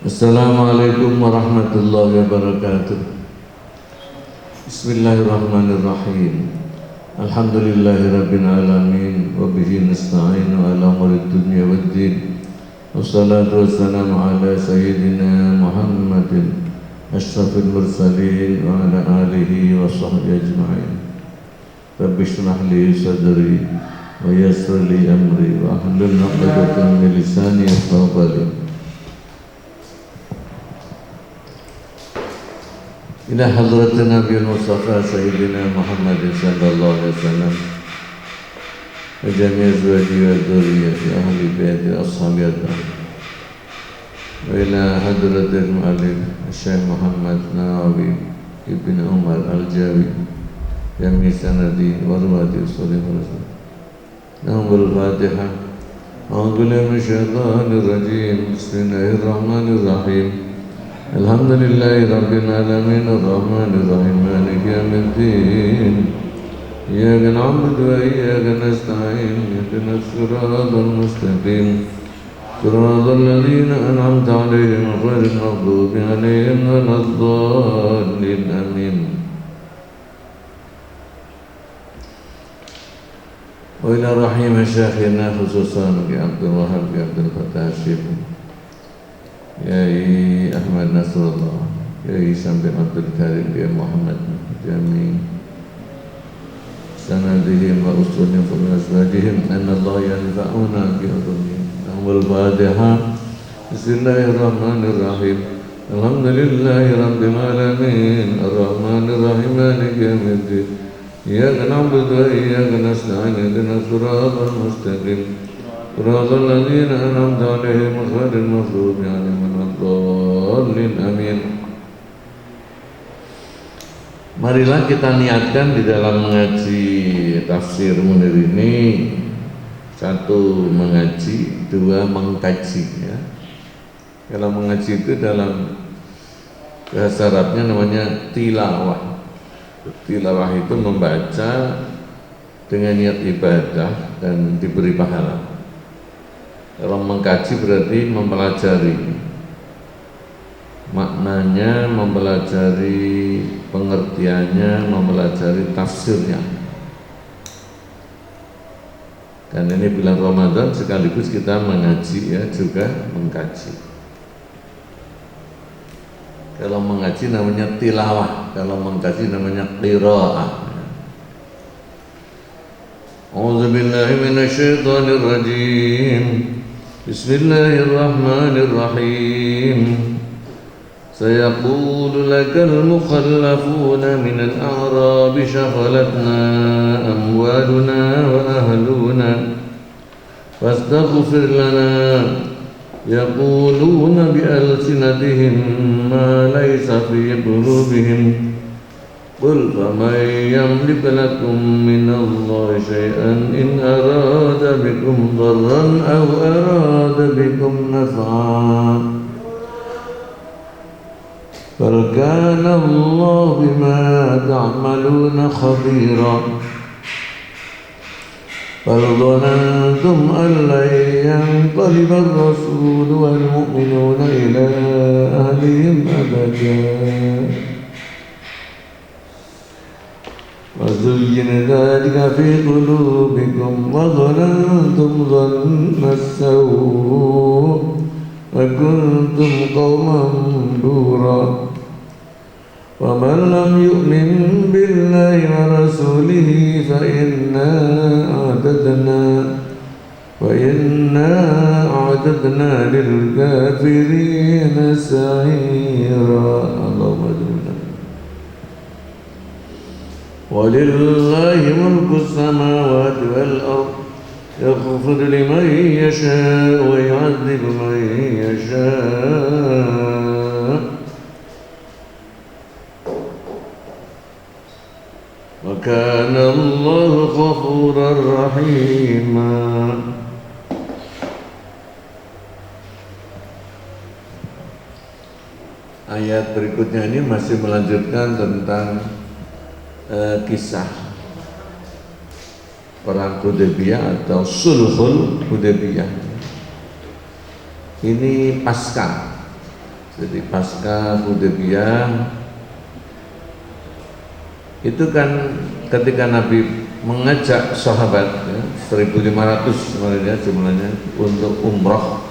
Assalamualaikum warahmatullahi wabarakatuh. Bismillahirrahmanirrahim. Alhamdulillahirabbil alamin wa bihi nasta'inu ala umuri dunya waddin. Wassalatu wassalamu ala sayyidina Muhammadin asyrafil mursalin wa ala alihi wa sahbihi ajma'in. Rabbi shrah li sadri wa yassir li amri wa hlul 'uqdatam min lisani yafqahu qawli. Ila hadratin Nabi Mustafa Sayyidina Muhammad sallallahu alaihi wasallam wa jami' azwaji wa dzurriyyati ahli baiti ashabi wa ila hadratil mu'allif Syekh Muhammad Nawawi Ibn Umar Al-Jawi jami' sanadi wa ruwati usulil rasul. Nahmul Fatihah. A'udzu billahi minasyaitonir rajim. Bismillahirrahmanirrahim. Alhamdulillahi Rabbil Alamin Ar-Rahmanir Rahim Maliki Yawmiddin Iyyaka na'budu wa iyyaka nasta'in Ihdinas siratal mustaqim Siratal ladzina an'amta 'alaihim ghairil maghdubi 'alaihim waladdallin Amin. Wa ila rahim syekhina khususan Ki Abdul Wahab Ki Abdul Fattah Syekh Yai Ahmad Nasrullah, Yai Sambil Abdul Karim, Yai Muhammad Jami sanadihim wa usulihim wa asbadihim anna Allah yanfa'una bi udhunihim. Awal Fatihah. Bismillahirrahmanirrahim. Alhamdulillahi Rabbil Alamin Ar-Rahmanir Rahim Maliki Yawmiddin Iyyaka na'budu wa iyyaka nasta'in Ihdinas siratal mustaqim Siratal ladzina an'amta 'alaihim ghairil maghdubi 'alaihim waladdallin. Amin. Marilah kita niatkan di dalam mengaji tafsir Munir ini, satu mengaji, dua mengkaji ya. Kalau mengaji itu dalam bahasa Arabnya namanya tilawah. Tilawah itu membaca dengan niat ibadah dan diberi pahala. Kalau mengkaji berarti mempelajari maknanya, mempelajari pengertiannya, mempelajari tafsirnya. Dan ini bulan Ramadan sekaligus kita mengaji ya, juga mengkaji. Kalau mengaji namanya tilawah, kalau mengkaji namanya qiraah. A'udzu billahi minasyaitonir rajim. Bismillahirrahmanirrahim. Sayaqulu lakal mukhallafuna minal a'rabi shaghalatna amwaluna wa ahluna fastaghfir lana yaquluna bi alsinatihim ma laysa fi qulubihim qul faman yamliku lakum minallahi syai'an in arada bikum dharran aw arada bikum naf'an bal kana Allahu bima ta'maluna khabira bal dhanantum an lan yanqaliba ar-rasul wal mu'minuna ila ahlihim abada وَزُيِّنَ ذَلِكَ فِي قُلُوبِكُمْ وَظَنَنْتُمْ ظَنَّ السَّوْءِ وَكُنْتُمْ قَوْمًا بُورًا وَمَنْ لَمْ يُؤْمِنْ بِاللَّهِ وَرَسُولِهِ فَإِنَّا أَعْتَدْنَا لِلْكَافِرِينَ سَعِيرًا. اللهم اجعلنا. وَلِلَّهِ مُلْكُ السَّمَاوَاتِ وَالْأَرْضِ يَغْفِرُ لِمَن يَشَاءُ وَيُعَذِّبُ مَن يَشَاءُ وَكَانَ اللَّهُ غَفُورًا رَحِيمًا. Ayat berikutnya ini masih melanjutkan tentang kisah perang Hudaybiyah atau Sulhul Hudaybiyah. Ini pasca Jadi pasca Hudaybiyah itu kan ketika Nabi mengajak sahabat ya, 1.500 sebenarnya jumlahnya untuk umroh,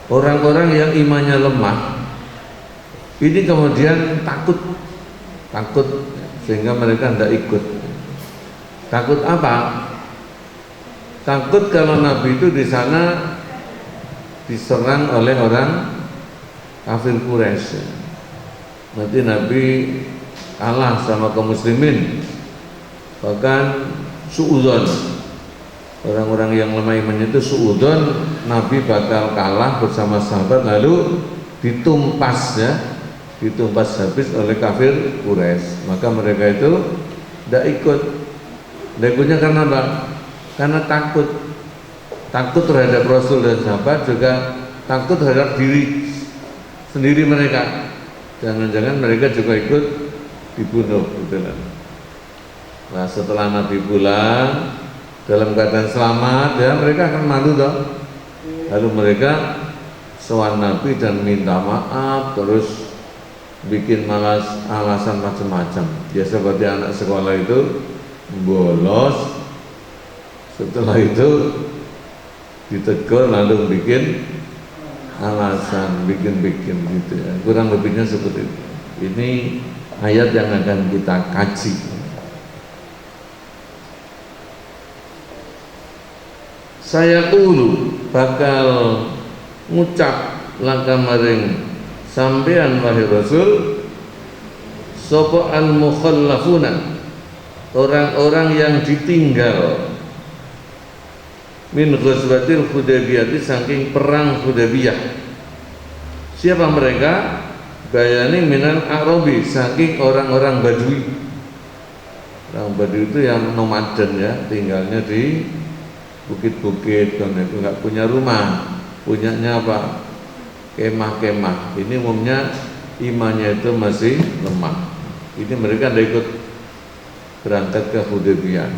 orang-orang yang imannya lemah ini kemudian takut sehingga mereka tidak ikut. Takut apa? Takut kalau Nabi itu di sana diserang oleh orang kafir Quraisy. Nanti Nabi kalah sama kaum muslimin, bahkan suudzon, orang-orang yang lemah imannya itu suudzon Nabi bakal kalah bersama sahabat, lalu ditumpas habis oleh kafir Quraisy. Maka mereka itu tidak ikutnya karena apa? Karena takut terhadap Rasul dan sahabat, juga takut terhadap diri sendiri mereka. Jangan-jangan mereka juga ikut dibunuh gitu kan. Nah, setelah Nabi pulang dalam keadaan selamat ya, mereka akan malu toh. Lalu mereka sowan Nabi dan minta maaf, terus bikin alasan macam-macam. Ya seperti anak sekolah itu bolos, setelah itu ditegur lalu bikin alasan, bikin gitu ya. Kurang lebihnya seperti itu. Ini ayat yang akan kita kaji. Saya dulu bakal ngucap langkah maring sampean wahai Rasul, sapa al mukhallafuna, orang-orang yang ditinggal min ghazwatil Hudaybiyah, saking perang Hudaybiyah. Siapa mereka? Bayani minal Arabi, saking orang-orang Badui. Orang Badui itu yang nomaden ya, tinggalnya di bukit-bukit, dan itu nggak punya rumah, punyanya apa? Kemah-kemah. Ini umumnya imannya itu masih lemah. Ini mereka tidak ikut berangkat ke Hudaybiyah.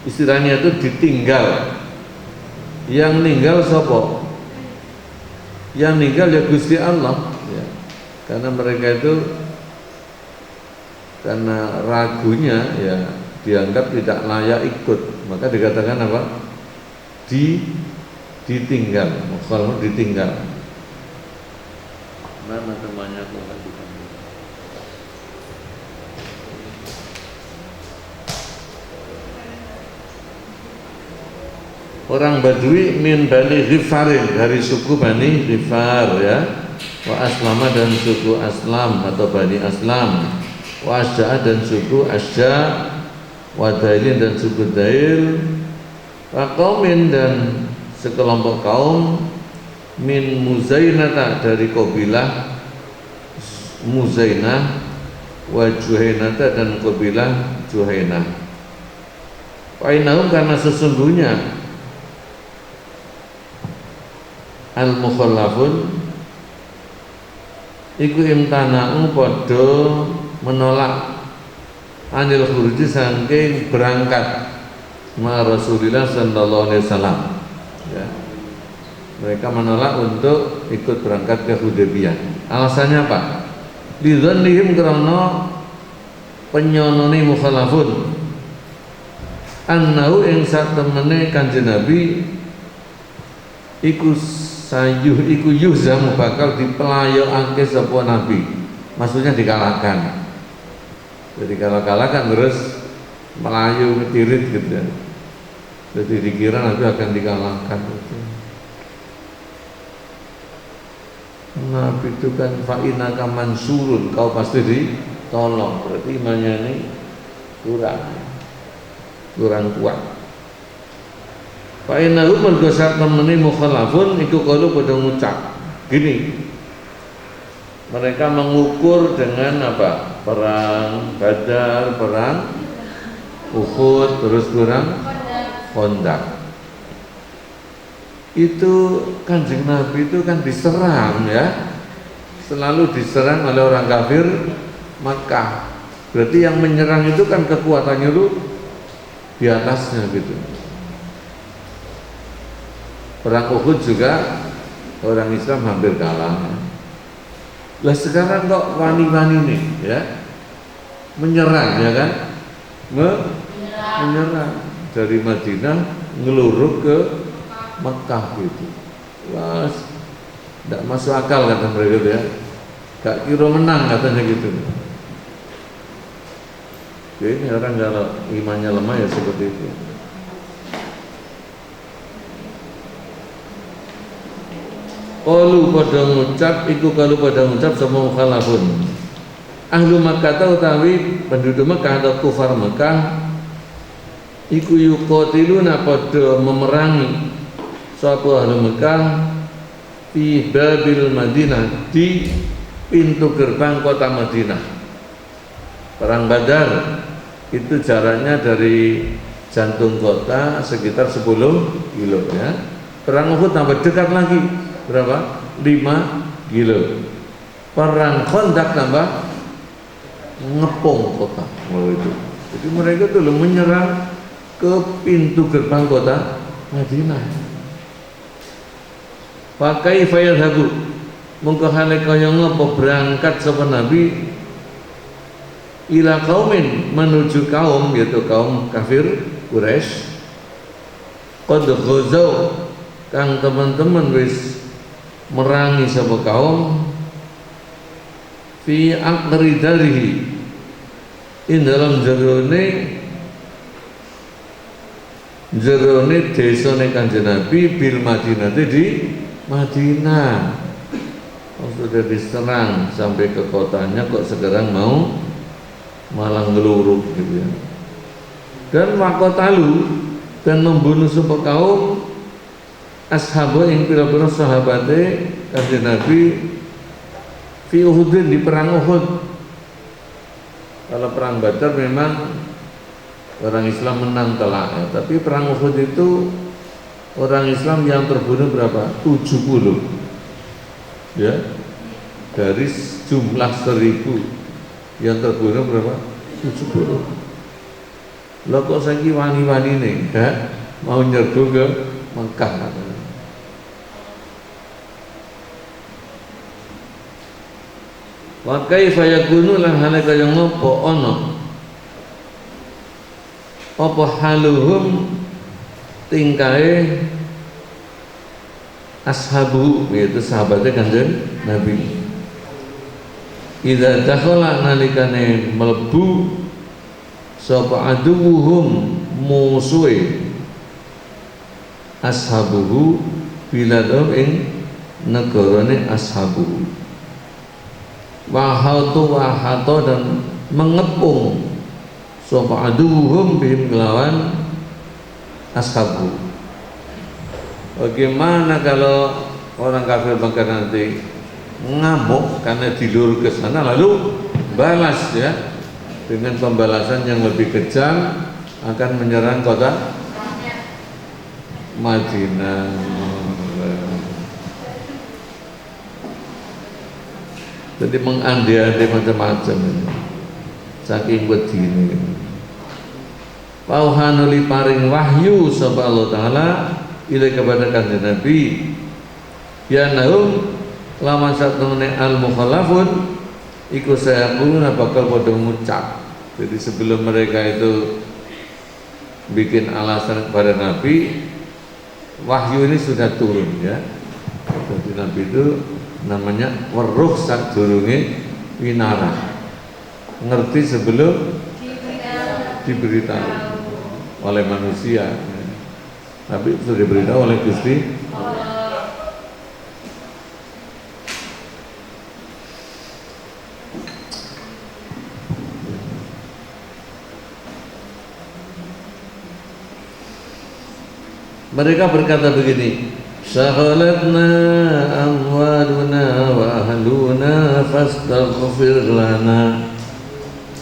Istilahnya itu ditinggal. Yang ninggal sapa? Yang ninggal ya Gusti Allah ya. Karena mereka itu karena ragunya ya, dianggap tidak layak ikut, maka dikatakan apa? Ditinggal. Kalau ditinggal. Mana temannya aku nggak bisa. Orang Badui min Bani Ghifarin, dari suku Bani Ghifar ya, wa Aslama dan suku Aslam atau Bani Aslam, wa Asja dan suku Asja, wa Dailin dan suku Dail, wa qaumin dan sekelompok kaum min Muzainata, dari kabilah Muzainah, wa Juhainata dan kabilah Juhainah. Wa innahum, karena sesungguhnya al-mukhallafun iku imtana'u padha menolak anil khuruji saking berangkat ma Rasulillah sallallahu alaihi wasallam ya. Mereka menolak untuk ikut berangkat ke Hudaybiyah. Alasannya apa? Lidzannihim, karena penyonone mukhallafun annahu ing satemene Kanjeng Nabi iku yuhzamu, bakal dipelayoake sapa Nabi. Maksudnya dikalahkan. Jadi kalau kalahkan terus melayu ngetirit gitu ya. Jadi dikira Nabi akan dikalahkan gitu. Nabi itu kan fa'inaka mansurun, kau pasti ditolong. Berarti imannya ini kurang kuat. Fa'innahu mergosak temeni mukhalafun iku kalau pada ngucap gini, mereka mengukur dengan apa? Perang Badar, perang Uhud, terus perang Khandaq. Itu Kanjeng Nabi itu kan diserang ya, selalu diserang oleh orang kafir Makkah. Berarti yang menyerang itu kan kekuatannya itu di atasnya gitu. Perang Uhud juga orang Islam hampir kalah. Lah sekarang kok wani-wani nih ya menyerang ya kan, menyerang dari Madinah ngeluruk ke Mekah gitu. Wah, tidak masuk akal kata mereka ya. Gak kira menang katanya gitu. Jadi orang kalau imannya lemah ya seperti itu. Qalu pada ngucap, iku kalau pada ngucap sama mukhalafun. Ahlu Makkah utawi penduduk Makkah atau kufar Makkah iku yuqatiluna pada memerangi sapa ahlu Makkah fi babil Madinah, di pintu gerbang kota Madinah. Perang Badar itu jaraknya dari jantung kota sekitar 10 kilo ya. Perang Uhud tambah dekat lagi, berapa? 5 kilo. Perang Khandaq tambah ngepung kota. Oh itu. Jadi mereka tuh menyerang ke pintu gerbang kota Madinah. Pakai fayadhabu mongko hale kaya ngopo berangkat sapa Nabi ila kaumin menuju kaum, yaitu kaum kafir Quraisy. Qad ghazau kang teman-teman wis merangi sapa kaum fi aqri darihi in dalam jerone desane Kanjeng Nabi bil Madinah di Madinah. Oh, sudah diserang sampai ke kotanya kok sekarang mau malah ngeluruk gitu ya. Dan wakotalu dan membunuh sebuah kaum ashabu yang pira-pira sahabate Kanjeng Nabi fi Uhudin, di perang Uhud. Kalau perang Badar memang orang Islam menang telak ya, tapi perang Uhud itu orang Islam yang terbunuh berapa? 70 ya, dari jumlah 1000 yang terbunuh berapa? 70. Lo kok saiki wani-wani nih ya, mau nyerbu ke Mekah katanya. Wa kaifa yakunu lan halaka yang ngopo ono apa haluhum tingkae ashabu, yaitu sahabatnya Kanjeng Nabi. Idza dakhala nalikane mlebu sapa aduhum musuhe ashabuhu biladhum ing negarane ashabu. Wahatu dan mengepung sapa aduhum bihim kelawan ashabu. Bagaimana kalau orang kafir Mekah nanti ngamuk karena dilur ke sana lalu balas ya dengan pembalasan yang lebih kejam, akan menyerang kota Madinah. Jadi mengandai-andai macam-macam ini. Saking wedine. Pauhanuli paring wahyu sapa Allah Ta'ala ila kepada Kanjeng Nabi ya nahum laman satune al-mukhallafun iku saya kuluna bakal pada ngucap. Jadi sebelum mereka itu bikin alasan kepada Nabi, wahyu ini sudah turun ya. Jadi Nabi itu namanya weruh sadurunge winara, ngerti sebelum diberitahu oleh manusia, tapi sudah diberitahu oleh Gusti Allah. Mereka berkata begini, syaghalatna amwaluna wa ahluna fastaghfir lana.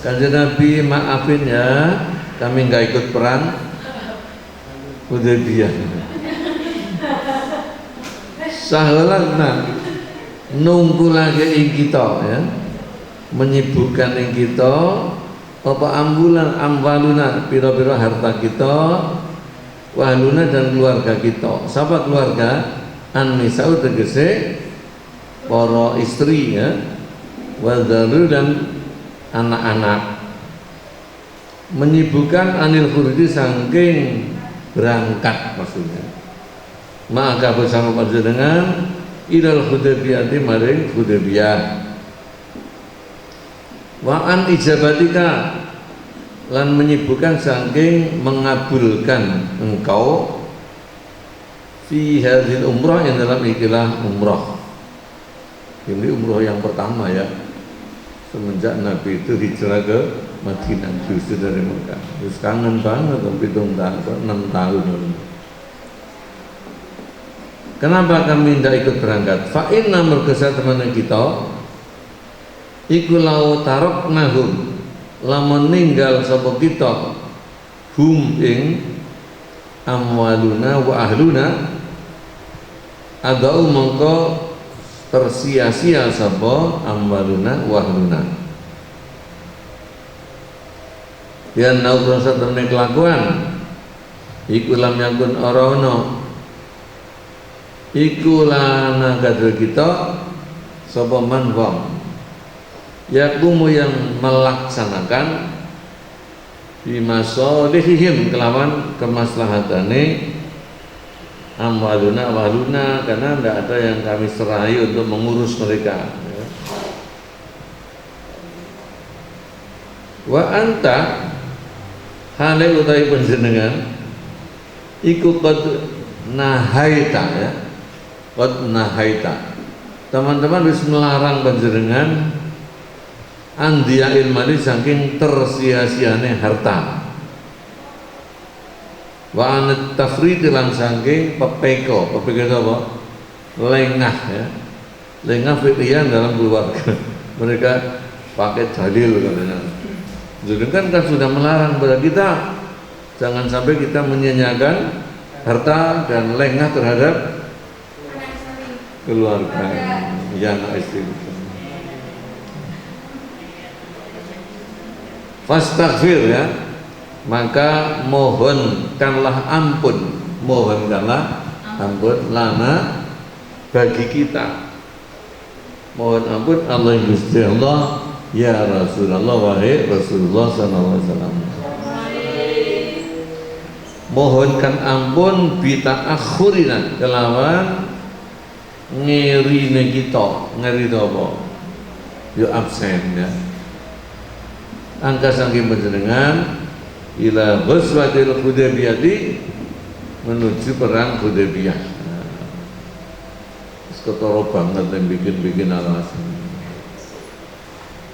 Kanjeng Nabi, maafin ya, kami nggak ikut perang Hudaybiyah. Syaghalatna nunggu lagi ing kita ya, menyibukkan ing kita apa amwaluna pira-pira harta kita, wahluna dan keluarga kita. Siapa keluarga? An-nisa'u tegese para istri ya, wadharu dan anak-anak, menyibukkan anil khuruji saking berangkat maksudnya. Maka bersama panjenengan ilal Hudaybiyah maring Hudaybiyah. Wa an ijabatika lan menyibukkan saking mengabulkan engkau fi hadhil umrah yang dalam ikilah umrah. Ini umrah yang pertama ya, semenjak Nabi itu hijrah ke Madinah justru dari Mekah. Terus kangen banget 6 tahun. Kenapa kami tidak ikut berangkat? Fa'inna merkesa teman kita iku lau taroknahum lamun ninggal sapa kita hum ing amwaluna wa ahluna adau mongko tersia-sia sapa amwaluna wa ahluna yen nau proses temen kelakuan iku lam yakun ora ono iku lana kadhe kita sapa man wong yakumu yang melaksanakan bimasolihihim kelawan kemaslahatane amwaluna waluna, karena tidak ada yang kami serahi untuk mengurus mereka ya. Wa anta hale utai panjenengan iku qad nahaita ya, qad nahaita teman-teman wis melarang panjenengan andia ilmani saking tersia-siane harta wa anat tafrid lan saking pepeko itu apa? Lengah ya, lengah fikrian dalam keluarga mereka pakai dalil katanya. Jadi kan sudah melarang kepada kita jangan sampai kita menyanyiakan harta dan lengah terhadap keluarga yang istri. Fastaghfir ya, maka mohonkanlah ampun, mohonkanlah ampun lana bagi kita, mohon ampun Allah Gusti Allah ya Rasulullah, wahai Rasulullah sallallahu alaihi wasallam. Mohonkan ampun bita'akhurina kelawan ngirine kita, ngiri apa? Yo absen ya. Angka saking panjenengan ila ghazwatil Hudaybiyah menuju perang Hudaybiyah. Ketoro banget yang bikin alasan.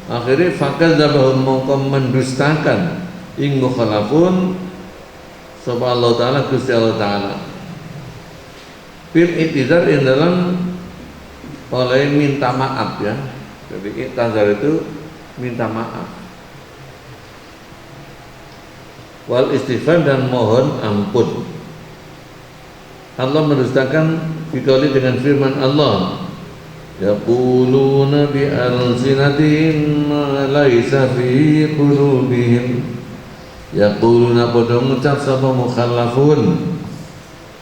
Akhirnya fakal zabahum mongko mendustakan ing mukhalafun sapa Allah Ta'ala Gusti Allah Ta'ala fil i'tizar yang dalam oleh minta maaf ya. Jadi i'tizar itu minta maaf, wal istighfar dan mohon ampun. Allah mendustakan dikali dengan firman Allah, yaquluna bi alsinatihim ma laisa fi qulubihim. Yaquluna padha ngucap sapa mukhallafun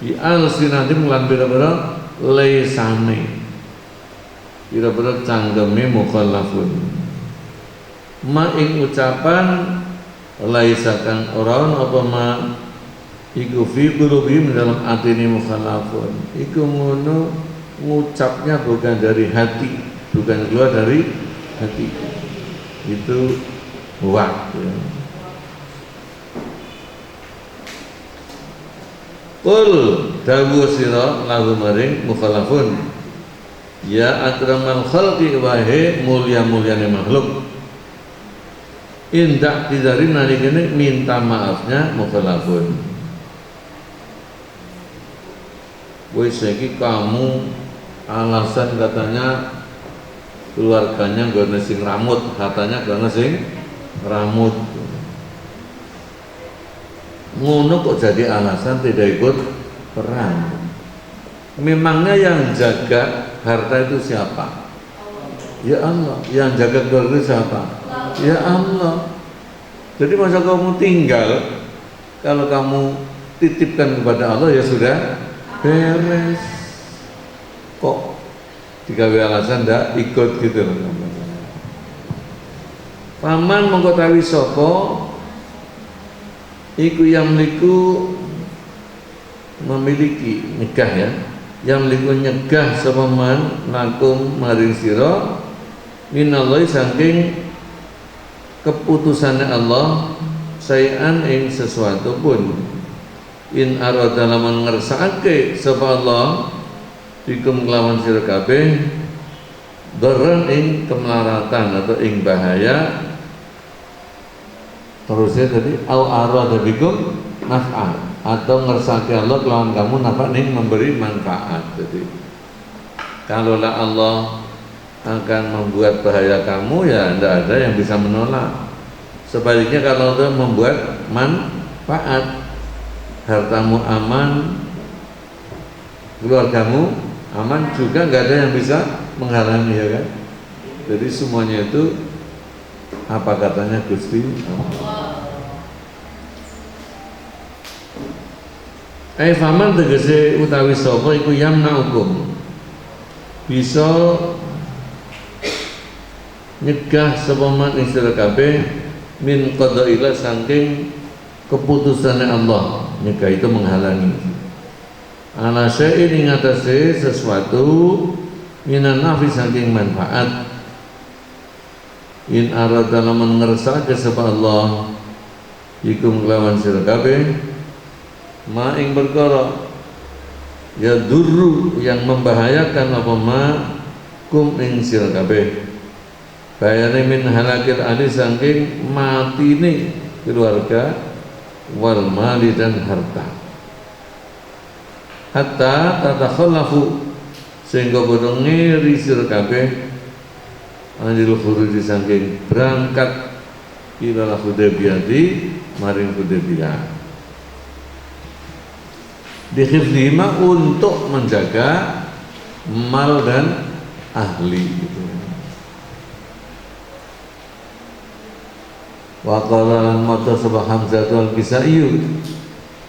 bi alsinatihim lan bira-bira laisane, bira-bira canggeme mukhallafun ma ing ucapan laisa kang ora apa ma iku fi qulubihim dalam atine mukhalafun. Iku ngono ngucapnya bukan dari hati, bukan keluar dari hati. Itu waktu. Qul dawu sira lahu maring mukhalafun ya akramal khalqi wahai mulia-muliane makhluk. Indak tidarin nalikane minta maafnya mukhalafun. Wis iki kamu alasan katanya keluarganya gak sing ramut, katanya gak sing ramut. Ngono kok jadi alasan tidak ikut perang? Memangnya yang jaga harta itu siapa? Ya Allah. Yang jaga keluarga siapa? Ya Allah. Jadi masa kamu tinggal, kalau kamu titipkan kepada Allah ya sudah beres. kok digawe alasan ndak ikut gitu loh. Paman mengkotawi sapa iku yang memiliki nyegah ya, yang nyegah sapa man lakum maring sira minallahi saking keputusannya Allah sayan ing sesuatu pun in arada lamun ngersakake sapa Allah bikum kelawan sira kabeh darran ing kemelaratan atau ing bahaya. Terusnya tadi au arada bikum naf'an atau ngersake Allah kelawan kamu naf'an ing memberi manfaat. Jadi kalaulah Allah akan membuat bahaya kamu, ya tidak ada yang bisa menolak. Sebaliknya kalau Allah membuat manfaat, hartamu aman, keluargamu aman, juga nggak ada yang bisa menghalangi, ya kan? Jadi semuanya itu apa katanya Gusti Allah. Faman tegese utawi sapa iku yamna'ukum bisa nyegah sapa man ing sira kabeh min qada'ila saking keputusannya Allah. Nyegah itu menghalangi ala syai'in ing atase sesuatu minan nafi saking manfaat in arada lamun ngersake sapa Allah ikum lawan sira kabeh ma ing perkara ya durru yang membahayakan apa ma kum ing sira kabeh bayane min halakil ahli saking matine keluarga wal mali dan harta hatta tatakhallafu sehingga bodong ngiri sira kabeh anil khuruji saking berangkat ila Hudaybiyah maring Hudaybiyah dihifdihima untuk menjaga mal dan ahli gitu. Wa qala lan mata sabah Hamzah wal Kisai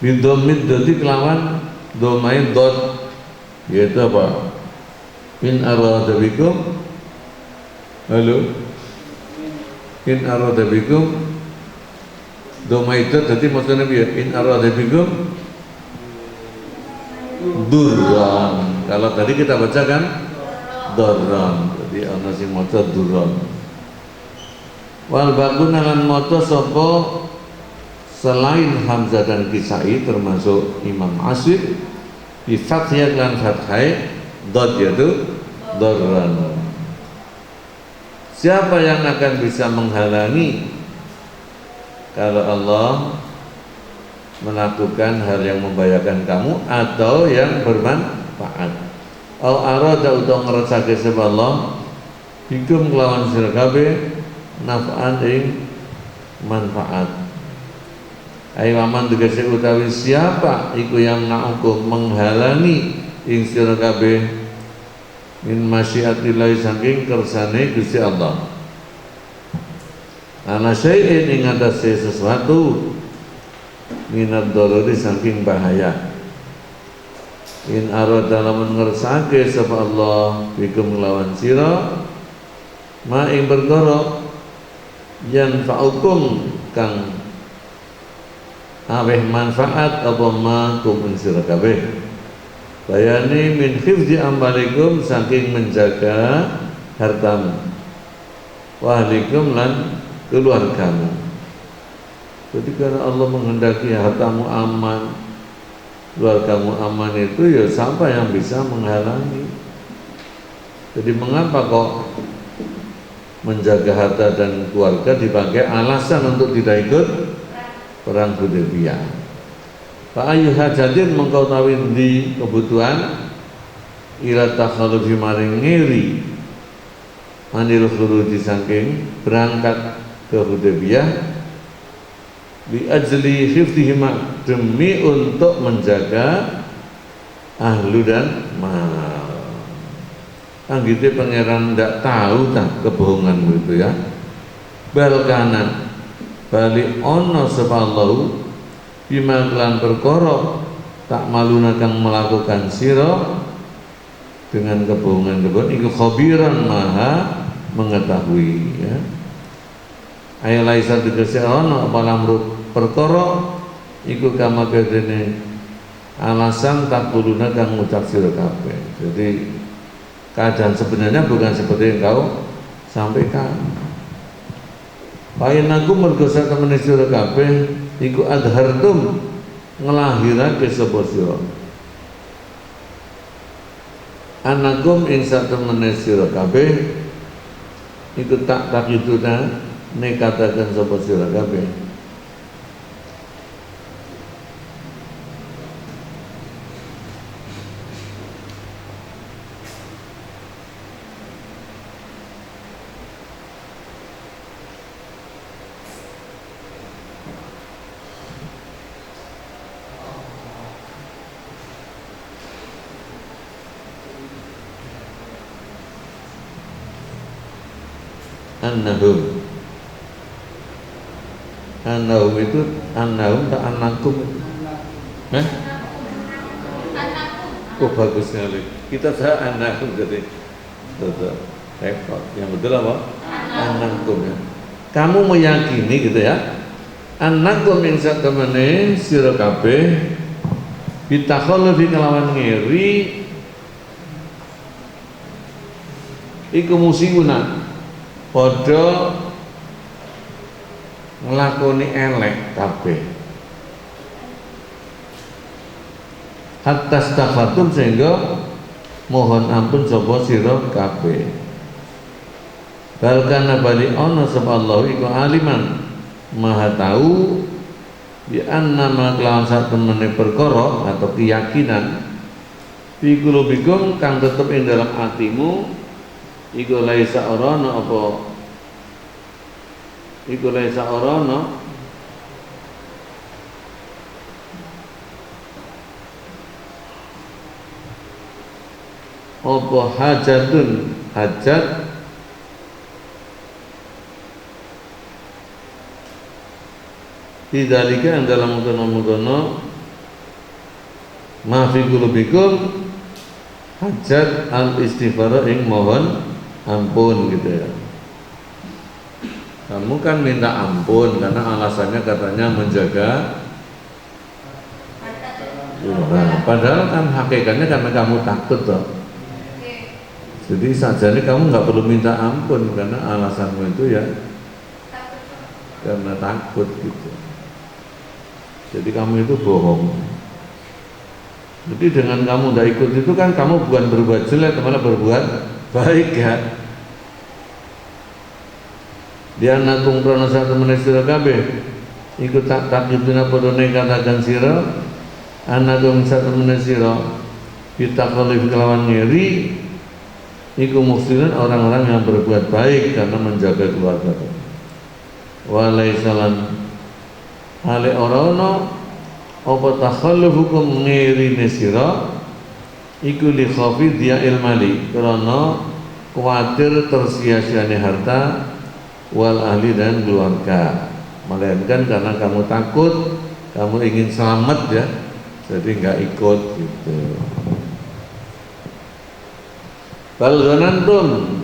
bidomid dadi kelawan domain dot yaitu apa? In arada bikum halo in arada bikum domain dot dadi maksudnya piye? In arada bikum durran. Kalau tadi kita baca kan durran, jadi ana sing maca durran. Wal bakun lan maca sapa selain Hamzah dan Kisai termasuk Imam Asyid bi fathiyah lan fathai dad yaitu durran. Siapa yang akan bisa menghalangi kalau Allah melakukan hal yang membahayakan kamu atau yang bermanfaat. Au arada utawa ngrasake sapa Allah bikum kelawan sira kabeh naf'an ing manfaat. Ai waman tegese utawi siapa iku yang na'ukum menghalangi ing sira kabeh min masyiatillah saking kersane Gusti Allah. Ana syai'in ing atase sesuatu minad daruri saking bahaya in arada lamun ngersake sapa Allah bikum lawan sira ma ing perkara yang fa'ukum kang aweh manfaat apa ma kum sira kabeh bayani min hifzi ambalikum saking menjaga hartamu wa ahlikum lan keluargamu. Jadi karena Allah menghendaki hartamu aman, keluargamu aman itu, ya siapa yang bisa menghalangi? Jadi mengapa kok menjaga harta dan keluarga dipakai alasan untuk tidak ikut perang Hudaybiyah? Fa ayu hajatin mengkau tawin di kebutuhan ila takhalufi maring ngiri anil khuruji saking berangkat ke Hudaybiyah bi ajli hifdihima demi untuk menjaga ahlu dan mal. Anggite pangeran ndak tahu tak kebohonganmu itu ya. Balkanan bali ono sapa Allah bima lan perkara tak maluna kang melakukan sira dengan kebohongan iku khabiran maha mengetahui ya. Ayo laisa tegese ana apa lamru perkara iku kama kadene alasan takuluna kang ngucap sira kabeh. Jadi keadaan sebenarnya bukan seperti yang kau sampaikan. Payen aku mergo sak temene sira kabeh iku adhartum ngelahirake sapa sira. Anakum ing sak temene sira kabeh iku tak takituna nekataken sapa sira kabeh. Annahum itu annahum tak annakum oh bagus sekali kita saya annahum jadi betul repot yang betul apa annakum ya kamu meyakini gitu ya annakum yang satemene sira kabeh bitakhallufi kelawan ngeri iku musibuna padha nglakoni elek kabeh hatta stafatum sehingga mohon ampun sapa sira kabeh balkan bali ana sapa Allah iku aliman maha tahu bi anna ma kelawan sak temene perkara atau keyakinan fi qulubikum kang tetep ing dalam atimu iku laisa orana apa iku laisa orana apa hajatun hajat tidalika yang dalam mengkono-mengkono ma fi qulubikum hajat al istighfar ing mohon ampun gitu ya. Kamu kan minta ampun karena alasannya katanya menjaga padahal kan hakikatnya karena kamu takut toh. Jadi sajane kamu nggak perlu minta ampun karena alasanmu itu ya karena takut gitu. Jadi kamu itu bohong. Jadi dengan kamu tidak ikut itu kan kamu bukan berbuat jelek, malah berbuat baik ya. Dia nakung krono sak temene sira kabeh iku tak takiduna padha katakan sira anakum sak temene sira bitakhalif kelawan ngeri iku muslimin orang-orang yang berbuat baik karena menjaga keluarga. Walaisalan hale orono apa takhalluf hukum ngeri sira iku li khafi dia ilmali karena khawatir tersia-siane harta wal ahli dan keluarga, melainkan karena kamu takut, kamu ingin selamat ya, jadi nggak ikut gitu. Bal ghanantum,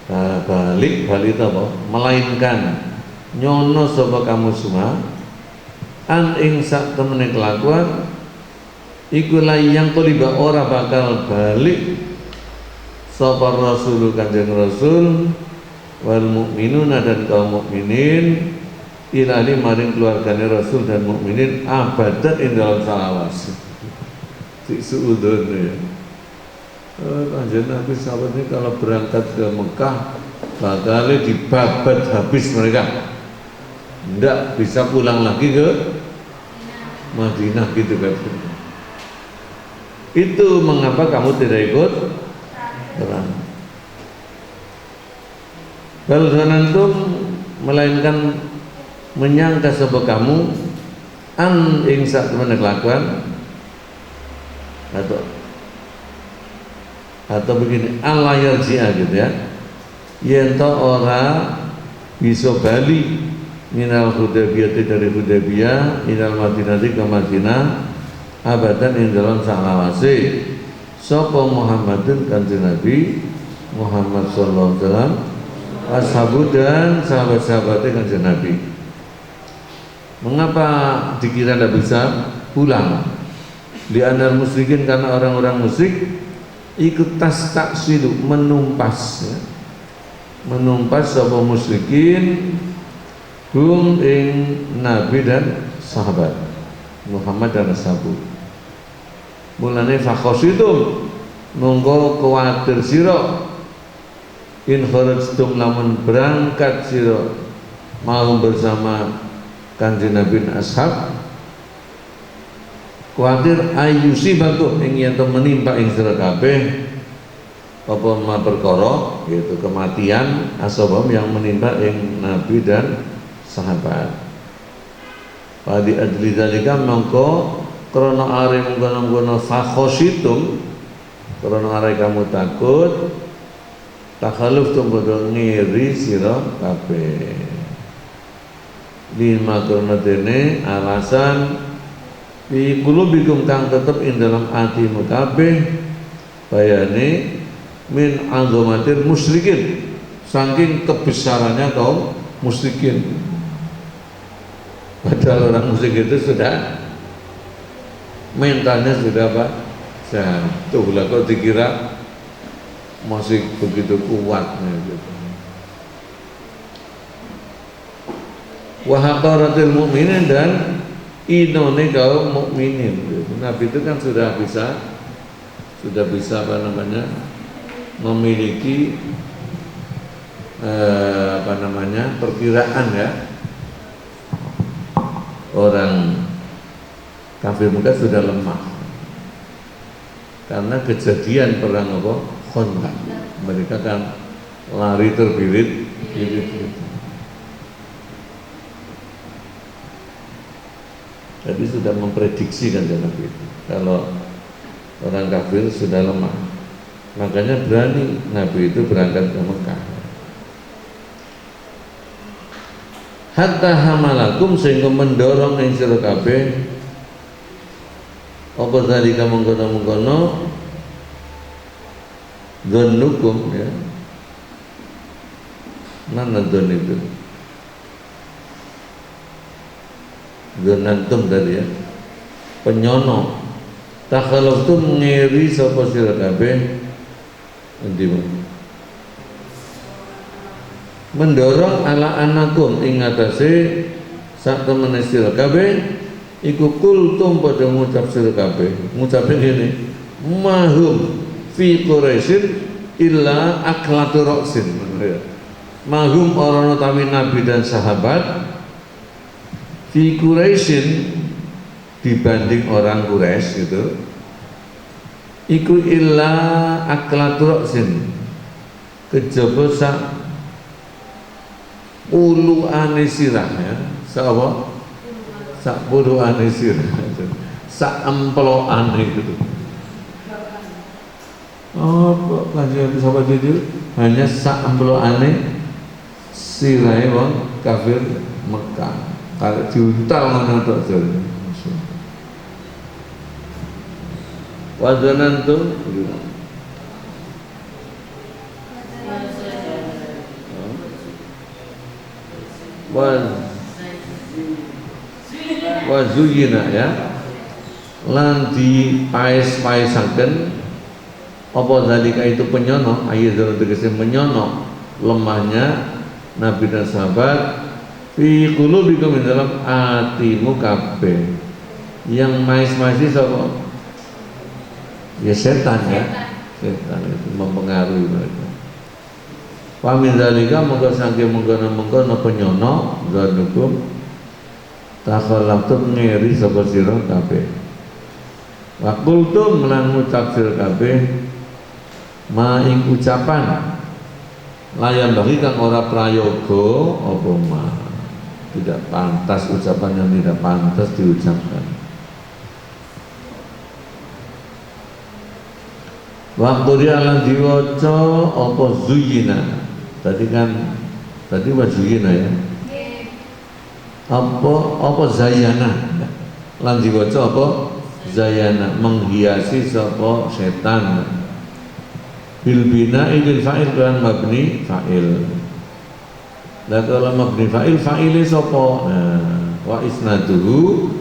nah, balik apa? Melainkan nyono sapa kamu semua, an ing sak temene kelakuan, iku yang koliba ora bakal balik sapa Rasul kanjeng Rasul wal mukminuna dan kaum mukminin ilali maring keluargane Rasul dan mukminin abadan ing dalam salawas si suudun ya. Kanjeng Nabi sahabat ini kalau berangkat ke Mekah bakal dibabat habis mereka, ndak bisa pulang lagi ke Madinah gitu kan. Itu mengapa kamu tidak ikut perang. Bal zanantum melainkan menyangka sebab kamu an ing sak temene kelakuan atau begini Allah yarji'a gitu ya yen to ora bisa bali minal Hudaybiyah dari Hudaybiyah minal Madinah ke Madinah abadan ing dalam salawase sapa Muhammadun kanjeng Nabi Muhammad sallallahu alaihi wasallam ashabu dan sahabat-sahabatnya kanjeng Nabi. Mengapa dikira tidak bisa pulang? Di antara musyrikin, karena orang-orang musyrik ikut taksidu, menumpas ya. Menumpas sapa musyrikin hum ing Nabi dan sahabat Muhammad dan ashabu. Mulane fakhositum monggo kuwatir sira in kharajtum lamun berangkat sira mau bersama kanjeng Nabi dan ashab, kuwatir ayusi baku ing yen menimpa ing sira kabeh apa ma perkara yaitu kematian asabam yang menimpa ing Nabi dan sahabat. Padi adli dalika mongko krana are mungkana fakhositum krana are kamu takut takhaluf tumpodo ngiri sira kabeh. Lima krana dene alasan di qulubikum kang tetep ing dalam atimu kabeh bayane min azomatil musyrikin saking kebesarannya kaum musyrikin. Padahal orang musyrik itu sudah mentalnya sudah apa? Jatuh lah, kok dikira masih begitu kuatnya gitu. Wa haqaratil mukminin dan inone kaum mukminin gitu. Nabi itu kan sudah bisa apa namanya memiliki perkiraan ya, orang kafir Mekah sudah lemah karena kejadian perang apa Khandaq. Mereka kan lari terbirit gitu. Jadi sudah memprediksi kan Nabi itu kalau orang kafir sudah lemah, makanya berani Nabi itu berangkat ke Mekah. Hatta hamalakum sehingga mendorong ing sira kabeh apa zalika mengkono-mengkono dzannukum ya. Mana dzan itu? Dzanantum tadi ya. Penyono. Takhaluftum ngiri sapa sira kabeh endi mendorong ala anakum ing atase sak temene sira kabeh iku kultum padha ngucap sira kabeh ngucape ngene mahum fi quraisyin illa aklatu ra'sin. Mahum orang utawi nabi dan sahabat fi quraisyin dibanding orang Quraisy gitu iku illa aklatu ra'sin kejaba sak uluane sirah ya. Sapa? Sak puluhane sirah. Sak emploane gitu. Oh, kanjeng sahabat itu hanya sak emploane sirahe wong kafir Mekah. Kalau diuntal ngono tok jare. Wadzanantum wazuyina ya lan dipaes-paesaken apa zalika itu penyono ayat tegese menyono lemahnya Nabi dan sahabat fi qulubikum dalam atimu kabeh. Yang mais-maisi sapa? Ya setan ya. Setan itu mempengaruhi mereka. Wa min zalika monggo saking mengkono penyono zalukum takhallaftum ngeri sapa sira kabeh. Wa qultum lan ngucap sira kabeh ma ing ucapan layan bagi kang ora prayoga apa ma. Tidak pantas ucapan yang tidak pantas diucapkan. Waktu dia lan diwaca apa zuyina. Tadi wazuyina ya. Apa zayana. Lan diwaca apa zayana menghiasi sapa setan bil bina'i lil fa'il kan mabni fa'il. Lah kalau mabni fa'ile sapa? Nah, wa isnaduhu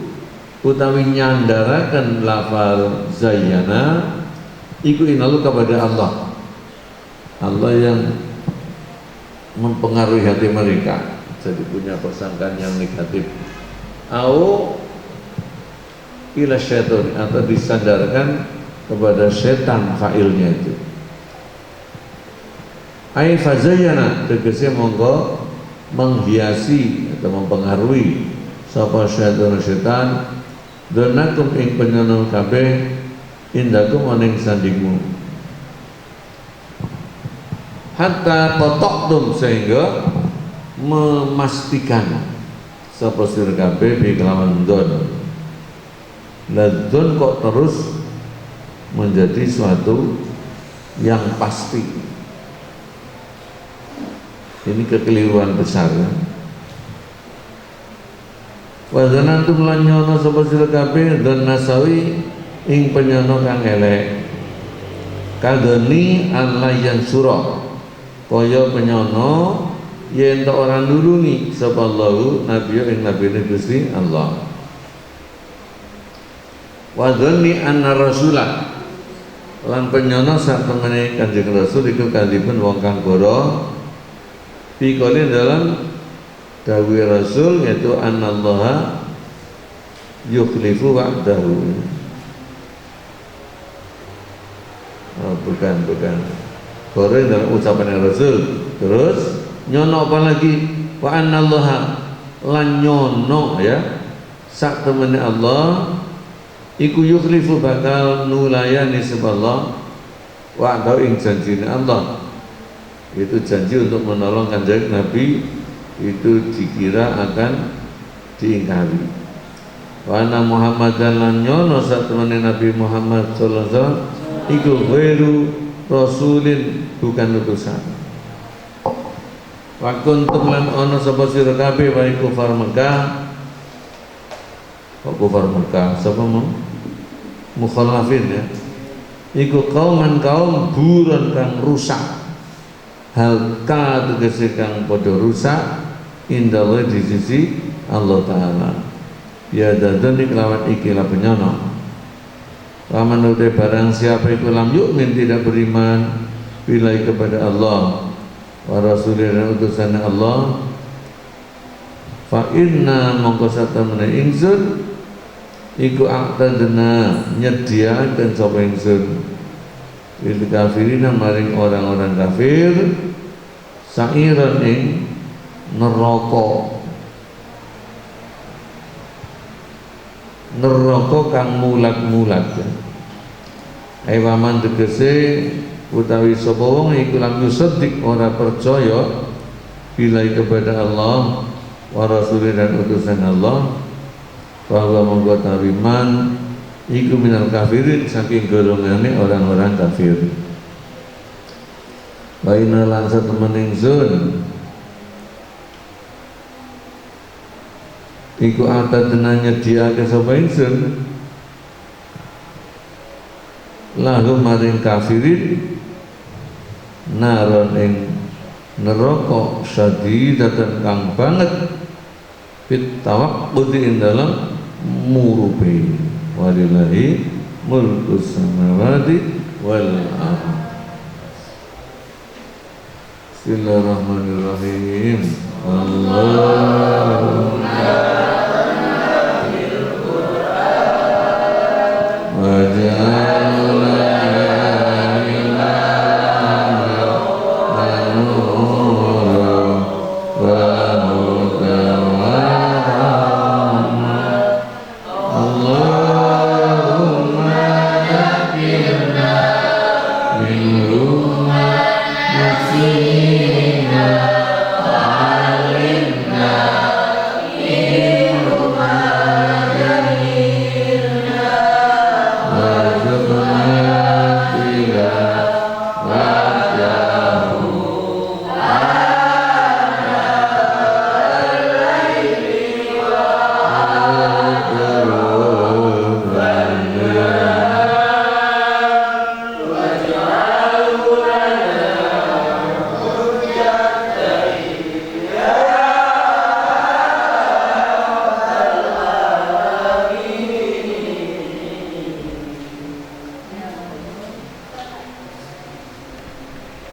utawi nyandaraken lafal zayyana iku inalu kepada Allah. Allah yang mempengaruhi hati mereka jadi punya persangkaan yang negatif. Au ila syaitan atau disandarkan kepada setan fa'ilnya itu. Ai fazayyana tegese monggo menghiasi atau mempengaruhi sapa setan donakum ing penyono kabeh indakum aning sandingmu hatta qata'tum sehingga memastikan sapa sira kabeh bi kelawan don. Don kok terus menjadi suatu yang pasti. Ini kekeliruan besar ya. Wa zanantum lan nyono sapa sira kabeh don nasawi ing penyono kang elek. Kadeni Allah yang surah kaya penyono yen ta ora nulungi sapa Allah nabi ing nabine Gusti Allah. Wa dhanni anna rasulah lan penyono sak temene Kanjeng Rasul iku kadipun wong kang goro pikole dalam dawuh Rasul yaitu annallaha yukhlifu wa'dahu. Oh, bukan goro dalam ucapan Rasul. Terus nyono apa lagi? Wa annallaha lan nyono ya sak temene Allah iku yukhlifu bakal nulayani sebab wa'dahu ing janjine Allah. Itu janji untuk menolong Kanjeng Nabi itu dikira akan diingkari. Wa anna Muhammadan lan nyono sak temene Nabi Muhammad sallallahu alaihi wasallam iku ghairu rasulin bukan utusan. Wa kuntum lan ana sapa sira kabeh wa kufar Mekah. Kok kufar Mekah sapa mukhalafin ya. Iku kaum buron kang rusak. Hal ka tegese kang padha rusak indallahi di sisi Allah taala. Ya dadon kelawan iki la penyono. Laman utai barang siapa itu lam yu'min tidak beriman bilai kepada Allah wa rasulih dan utusan Allah fa inna mongko satemene ingsun iku aqtadna nyediaken sapa ingsun lil kafirina maring orang-orang kafir sa'iran ing neraka kang mulat-mulat. Aiwaman tegese utawi sapa wong iku lam yusaddiq ora percaya bilai kepada Allah wa rasulih dan utusan Allah bahwa monggo tawiman iku minal kafirin saking golongane orang-orang kafir. Wa inna lan satemene ingsun iku atadna nyediake sapa ingsun lahum maring kafirin naron ing neraka syadidatan kang banget fit tawaqqudi ing dalam murubi walillahi mulkus samawati wal ardh. Bismillahirrahmanirrahim. Allahumma